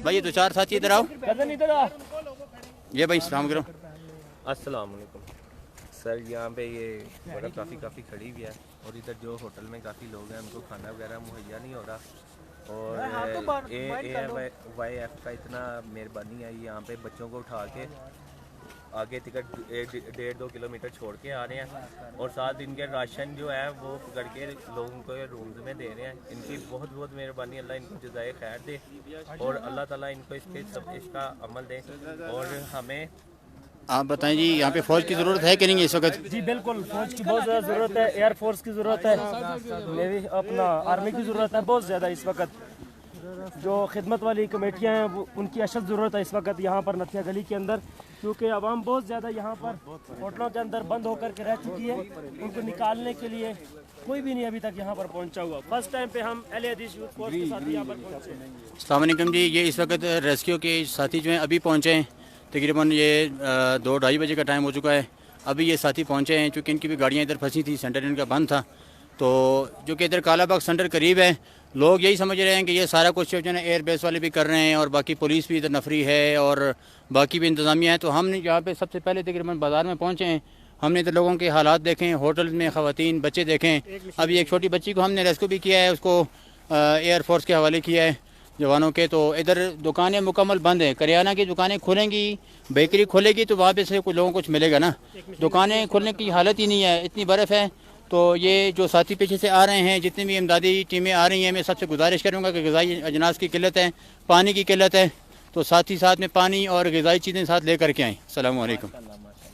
भाई ये दो चार साथी इधर आओ। ये भाई सलाम करो। अस्सलाम वालेकुम सर। यहाँ पे ये बड़ा काफ़ी खड़ी हुई है और इधर जो होटल में काफ़ी लोग हैं उनको खाना वगैरह मुहैया नहीं हो रहा और AAYF का इतना मेहरबानी है, यहाँ पे बच्चों को उठा के आगे टिकट 1.5-2 किलोमीटर छोड़ के आ रहे हैं और साथ इनके राशन जो है वो पकड़ के लोगों को रूम्स में दे रहे हैं। इनकी बहुत बहुत मेहरबानी, अल्लाह इनको जज़ाए खैर दे और अल्लाह ताला इनको इसका अमल दे। और हमें आप बताएं जी, यहाँ पे फौज की ज़रूरत है कि नहीं है इस वक्त? जी बिल्कुल, फौज की बहुत ज़्यादा ज़रूरत है, एयर फोर्स की ज़रूरत है, नेवी अपना आर्मी की ज़रूरत है बहुत ज़्यादा इस वक्त। जो खिदमत वाली कमेटियाँ हैं वो उनकी अशद ज़रूरत है इस वक्त यहाँ पर नथिया गली के अंदर, क्योंकि आवाम बहुत ज़्यादा यहाँ पर होटलों के अंदर बंद होकर के रह चुकी है। उनको निकालने के लिए कोई भी नहीं अभी तक यहाँ पर पहुँचा हुआ। फर्स्ट टाइम पे हम अहले हदीस यूथ फोर्स के साथ यहाँ पर पहुँचे हैं। अस्सलाम वालेकुम जी, ये इस वक्त रेस्क्यू के साथी जो हैं अभी पहुँचे हैं। तकरीबन ये 2-2:30 बजे का टाइम हो चुका है। अभी ये साथी पहुँचे हैं, चूँकि इनकी भी गाड़ियाँ इधर फंसी थी, सेंटर इनका बंद था। तो जो कि इधर कालाबाग सेंटर करीब है, लोग यही समझ रहे हैं कि ये सारा कुछ जो है ना एयरबेस वाले भी कर रहे हैं और बाकी पुलिस भी इधर नफरी है और बाकी भी इंतज़ामिया है। तो हम यहाँ पे सबसे पहले तकरीबन बाज़ार में पहुँचे हैं। हमने इधर लोगों के हालात देखें, होटल में ख़वातीन बच्चे देखें। अभी एक छोटी बच्ची को हमने रेस्क्यू भी किया है, उसको एयर फोर्स के हवाले किया है जवानों के। तो इधर दुकानें मुकम्मल बंद हैं। करियाना की दुकानें खुलेंगी, बेकरी खुलेगी तो वहाँ पे से कुछ लोगों को कुछ मिलेगा ना। दुकानें खुलने की हालत ही नहीं है, इतनी बर्फ़ है। तो ये जो साथी पीछे से आ रहे हैं, जितनी भी इमदादी टीमें आ रही हैं, मैं सबसे गुजारिश करूँगा कि ग़िज़ाई अजनास की किल्लत है, पानी की किल्लत है, तो साथ ही साथ में पानी और ग़िज़ाई चीज़ें साथ ले करके आएँ। अस्सलामु अलैकुम।